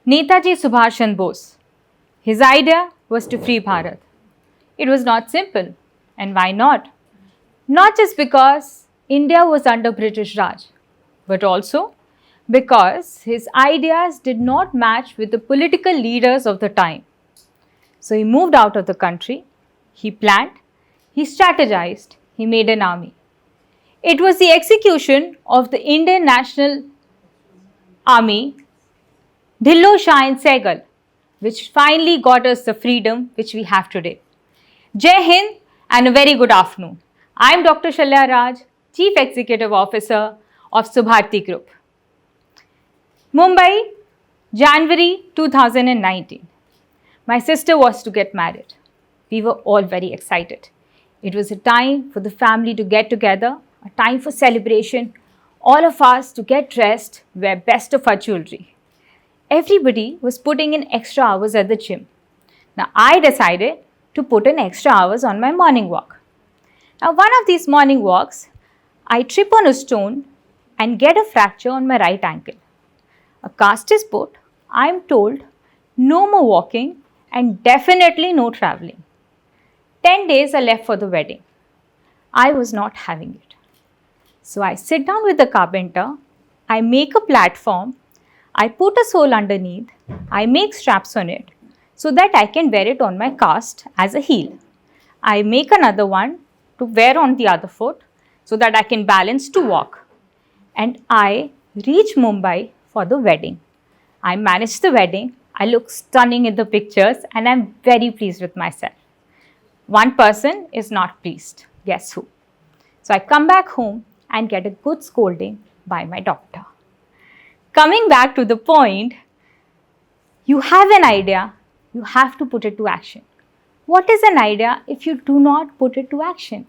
Netaji Subhash Chandra Bose. His idea was to free Bharat. It was not simple. And why not? Not just because India was under British Raj, but also because his ideas did not match with the political leaders of the time. So he moved out of the country, he planned, he strategized, he made an army. It was the execution of the Indian National Army, Dhillo Shah and Sehgal, which finally got us the freedom which we have today. Jai Hind and a very good afternoon. I am Dr. Shalya Raj, Chief Executive Officer of Subharti Group. Mumbai, January 2019. My sister was to get married. We were all very excited. It was a time for the family to get together, a time for celebration, all of us to get dressed, wear best of our jewelry. Everybody was putting in extra hours at the gym. Now I decided to put in extra hours on my morning walk. Now one of these morning walks, I trip on a stone and get a fracture on my right ankle. A cast is put, I am told no more walking and definitely no traveling. 10 days are left for the wedding. I was not having it. So I sit down with the carpenter, I make a platform, I put a sole underneath, I make straps on it so that I can wear it on my cast as a heel. I make another one to wear on the other foot so that I can balance to walk. And I reach Mumbai for the wedding. I manage the wedding, I look stunning in the pictures and I'm very pleased with myself. One person is not pleased. Guess who? So I come back home and get a good scolding by my doctor. Coming back to the point, you have an idea, you have to put it to action. What is an idea if you do not put it to action?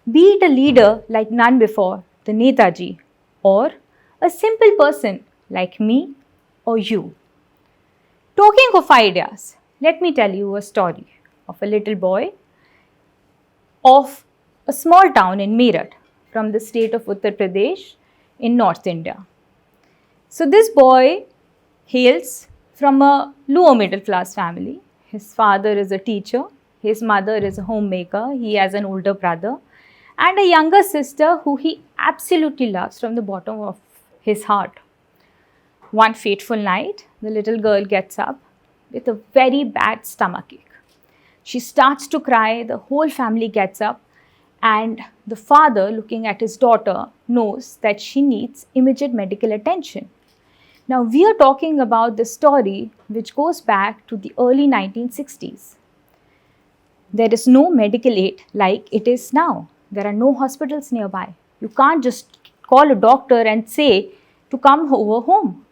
Be it a leader like none before, the Netaji, or a simple person like me or you. Talking of ideas, let me tell you a story of a little boy of a small town in Meerut from the state of Uttar Pradesh in North India. So this boy hails from a lower middle class family. His father is a teacher, his mother is a homemaker, he has an older brother and a younger sister who he absolutely loves from the bottom of his heart. One fateful night, the little girl gets up with a very bad stomachache. She starts to cry, the whole family gets up and the father, looking at his daughter, knows that she needs immediate medical attention. Now we are talking about the story which goes back to the early 1960s. There is no medical aid like it is now. There are no hospitals nearby. You can't just call a doctor and say to come over home.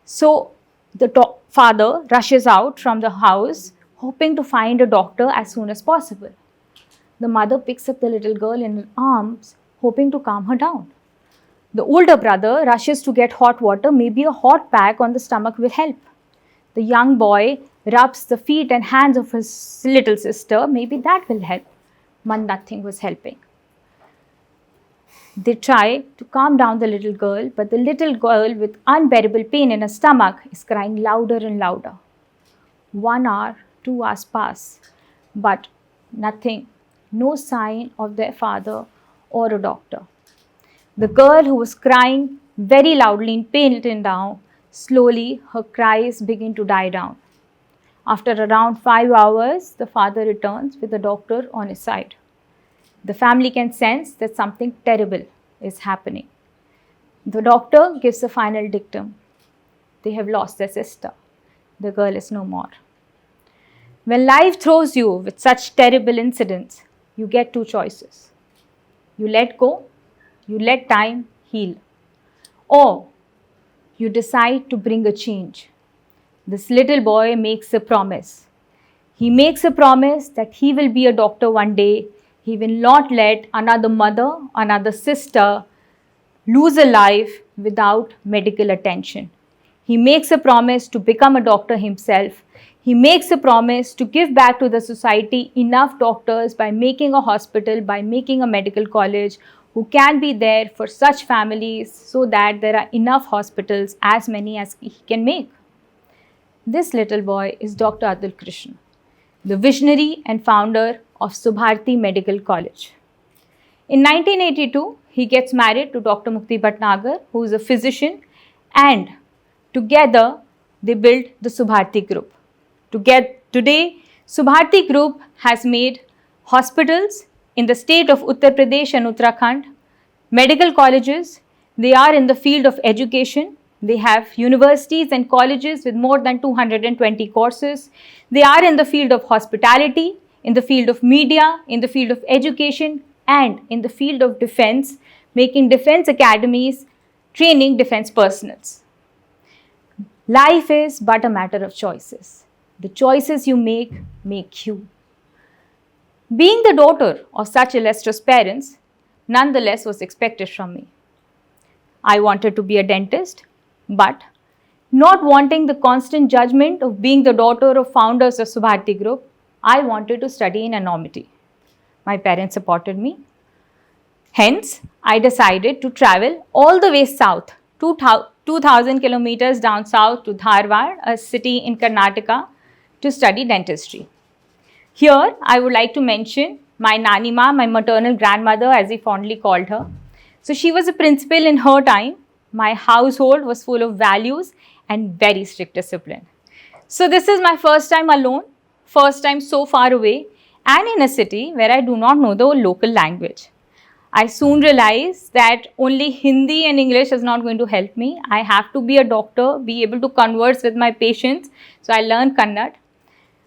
So the father rushes out from the house hoping to find a doctor as soon as possible. The mother picks up the little girl in her arms hoping to calm her down. The older brother rushes to get hot water, maybe a hot pack on the stomach will help. The young boy rubs the feet and hands of his little sister, maybe that will help. But nothing was helping. They try to calm down the little girl, but the little girl with unbearable pain in her stomach is crying louder and louder. 1 hour, 2 hours pass, but nothing, no sign of their father or a doctor. The girl who was crying very loudly in pain and down, slowly her cries begin to die down. After around 5 hours, the father returns with the doctor on his side. The family can sense that something terrible is happening. The doctor gives a final dictum. They have lost their sister. The girl is no more. When life throws you with such terrible incidents, you get two choices. You let go, you let time heal, or you decide to bring a change. This little boy makes a promise. He makes a promise that he will be a doctor one day. He will not let another mother, another sister lose a life without medical attention. He makes a promise to become a doctor himself. He makes a promise to give back to the society enough doctors by making a hospital, by making a medical college who can be there for such families so that there are enough hospitals, as many as he can make. This little boy is Dr. Atul Krishna, the visionary and founder of Subharti Medical College. In 1982, he gets married to Dr. Mukti Bhatnagar, who is a physician, and together they built the Subharti Group. Today, Subharti Group has made hospitals in the state of Uttar Pradesh and Uttarakhand, medical colleges. They are in the field of education. They have universities and colleges with more than 220 courses. They are in the field of hospitality, in the field of media, in the field of education, and in the field of defense, making defense academies, training defense personals. Life is but a matter of choices. The choices you make you. Being the daughter of such illustrious parents, nonetheless was expected from me. I wanted to be a dentist, but not wanting the constant judgment of being the daughter of founders of Subharti Group, I wanted to study in enormity. My parents supported me. Hence, I decided to travel all the way south, 2000 kilometers down south to Dharwad, a city in Karnataka, to study dentistry. Here, I would like to mention my Nani Ma, my maternal grandmother, as we fondly called her. So, she was a principal in her time. My household was full of values and very strict discipline. So, this is my first time alone, first time so far away, and in a city where I do not know the local language. I soon realized that only Hindi and English is not going to help me. I have to be a doctor, be able to converse with my patients. So I learned Kannada.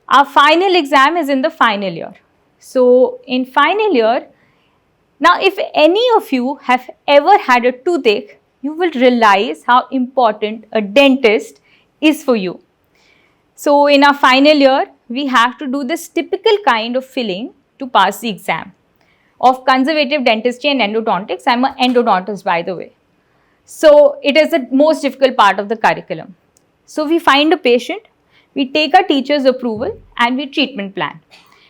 Our final exam is in the final year. So in final year, now if any of you have ever had a toothache, you will realize how important a dentist is for you. So in our final year, we have to do this typical kind of filling to pass the exam of conservative dentistry and endodontics. I'm an endodontist, by the way. So it is the most difficult part of the curriculum. So we find a patient, we take our teacher's approval and we treatment plan.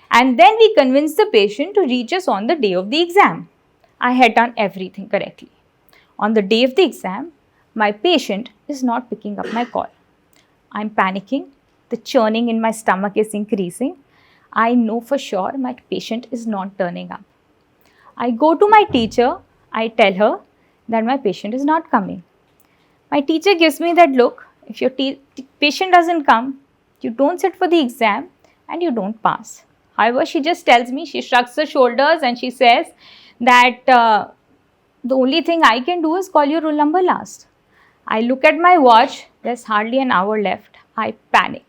And then we convince the patient to reach us on the day of the exam. I had done everything correctly. On the day of the exam, my patient is not picking up my call. I'm panicking. The churning in my stomach is increasing. I know for sure my patient is not turning up. I go to my teacher, I tell her that my patient is not coming. My teacher gives me that look, if your patient doesn't come, you don't sit for the exam and you don't pass. However, she just tells me, she shrugs her shoulders and she says that the only thing I can do is call your roll number last. I look at my watch, there's hardly an hour left. I panic.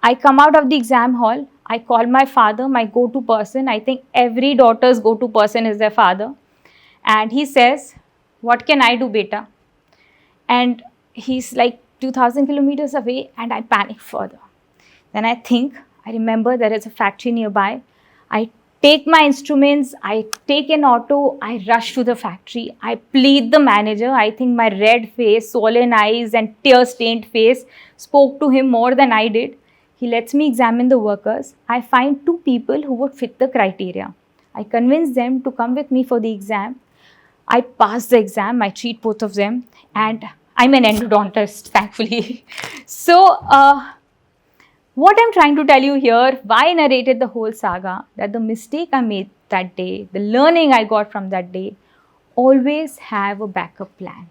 I come out of the exam hall. I call my father, my go-to person. I think every daughter's go-to person is their father. And he says, what can I do, beta? And he's like 2000 kilometers away and I panic further. Then I remember there is a factory nearby. I take my instruments, I take an auto, I rush to the factory. I plead the manager. I think my red face, swollen eyes and tear-stained face spoke to him more than I did. He lets me examine the workers. I find 2 people who would fit the criteria. I convince them to come with me for the exam. I pass the exam, I treat both of them, and I'm an endodontist, thankfully. So, what I'm trying to tell you here, why I narrated the whole saga, that the mistake I made that day, the learning I got from that day, always have a backup plan.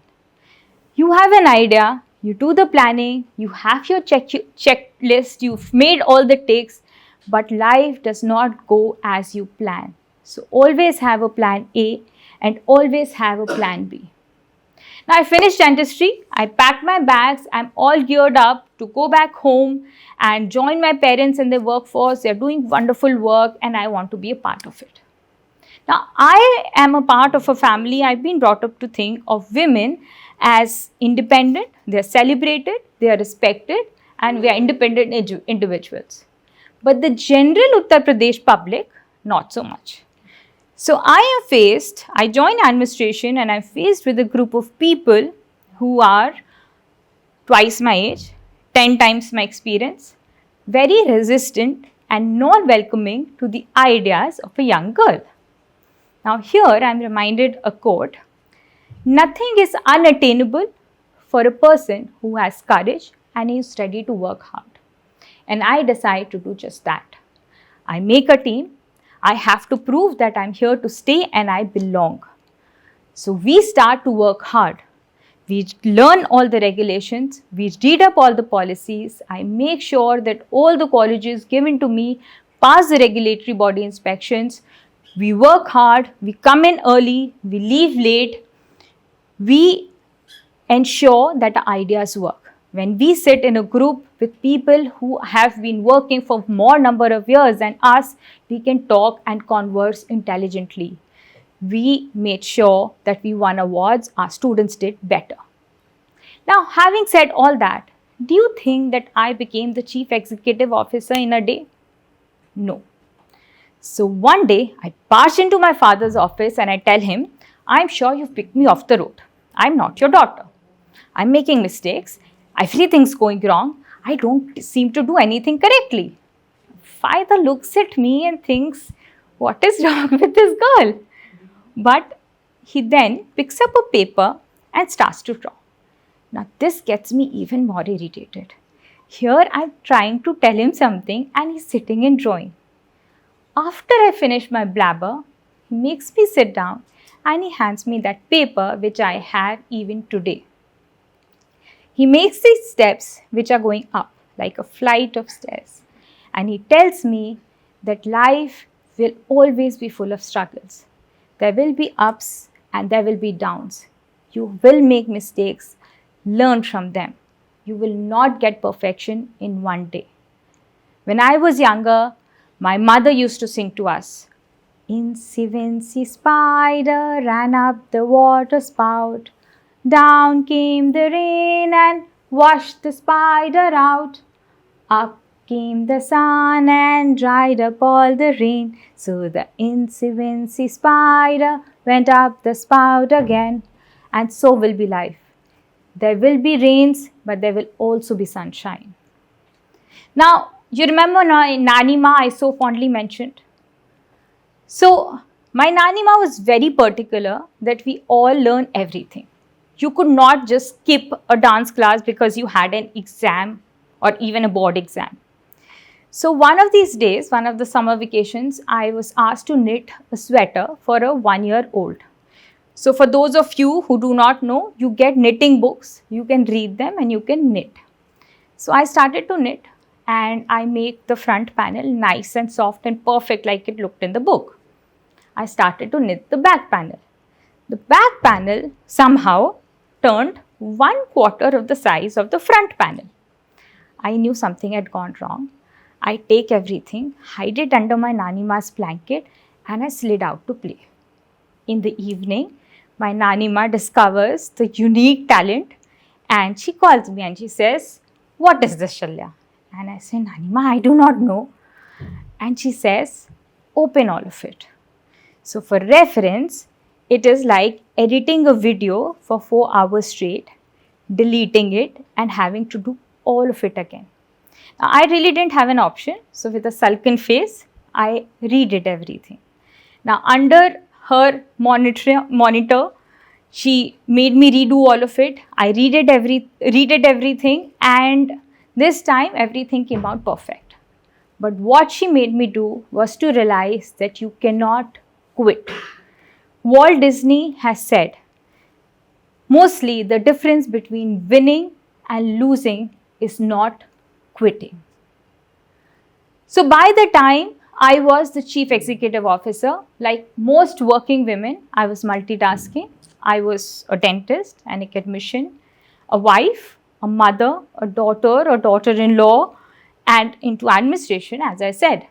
You have an idea, you do the planning, you have your checklist, you've made all the ticks, but life does not go as you plan. So always have a plan A and always have a plan B. Now I finished dentistry, I packed my bags, I'm all geared up to go back home and join my parents in the workforce. They're doing wonderful work and I want to be a part of it. Now I am a part of a family. I've been brought up to think of women as independent, they are celebrated, they are respected, and we are independent individuals. But the general Uttar Pradesh public, not so much. So I joined administration and I'm faced with a group of people who are twice my age, 10 times my experience, very resistant and not welcoming to the ideas of a young girl. Now here I'm reminded a quote, nothing is unattainable for a person who has courage and he's ready to work hard. And I decide to do just that. I make a team. I have to prove that I'm here to stay and I belong. So we start to work hard. We learn all the regulations. We read up all the policies. I make sure that all the colleges given to me pass the regulatory body inspections. We work hard. We come in early. We leave late. We ensure that the ideas work. When we sit in a group with people who have been working for more number of years than us, we can talk and converse intelligently. We made sure that we won awards, our students did better. Now, having said all that, do you think that I became the chief executive officer in a day? No. So one day, I barge into my father's office and I tell him, I'm sure you've picked me off the road. I'm not your daughter. I'm making mistakes. Everything's going wrong. I don't seem to do anything correctly. Father looks at me and thinks, what is wrong with this girl? But he then picks up a paper and starts to draw. Now this gets me even more irritated. Here I'm trying to tell him something and he's sitting and drawing. After I finish my blabber, he makes me sit down and he hands me that paper which I have even today. He makes these steps which are going up like a flight of stairs, and he tells me that life will always be full of struggles. There will be ups and there will be downs. You will make mistakes, learn from them. You will not get perfection in one day. When I was younger, my mother used to sing to us, Incy Wincy Spider ran up the water spout. Down came the rain and washed the spider out. Up came the sun and dried up all the rain. So the Incy Wincy Spider went up the spout again. And so will be life. There will be rains, but there will also be sunshine. Now, you remember Nani Ma I so fondly mentioned? So, my Nani Ma was very particular that we all learn everything. You could not just skip a dance class because you had an exam or even a board exam. So one of these days, one of the summer vacations, I was asked to knit a sweater for a 1-year-old. So for those of you who do not know, you get knitting books, you can read them and you can knit. So I started to knit and I make the front panel nice and soft and perfect like it looked in the book. I started to knit the back panel. The back panel somehow turned 1/4 of the size of the front panel. I knew something had gone wrong. I take everything, hide it under my Nani Ma's blanket and I slid out to play. In the evening, my Nani Ma discovers the unique talent and she calls me and she says, what is this, Shalya? And I say, Nani Ma, I do not know. And she says, open all of it. So for reference, it is like editing a video for 4 hours straight, deleting it and having to do all of it again. Now, I really didn't have an option. So with a sullen face, I redid everything. Now under her monitor, she made me redo all of it. I redid everything and this time everything came out perfect. But what she made me do was to realize that you cannot quit. Walt Disney has said, mostly the difference between winning and losing is not quitting. So by the time I was the chief executive officer, like most working women, I was multitasking. I was a dentist, an academician, a wife, a mother, a daughter-in-law, and into administration, as I said.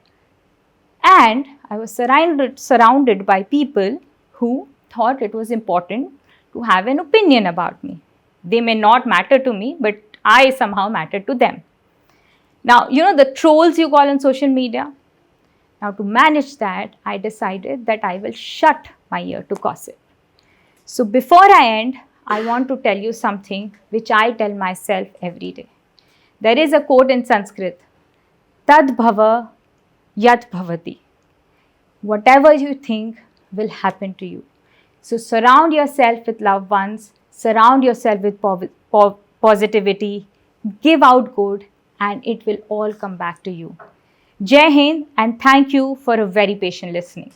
And I was surrounded by people who thought it was important to have an opinion about me. They may not matter to me, but I somehow matter to them. Now, you know the trolls you call on social media? Now, to manage that, I decided that I will shut my ear to gossip. So, before I end, I want to tell you something which I tell myself every day. There is a quote in Sanskrit, Tad bhava yat bhavati. Whatever you think will happen to you. So surround yourself with loved ones, surround yourself with positivity, give out good, and it will all come back to you. Jai Hind, and thank you for a very patient listening.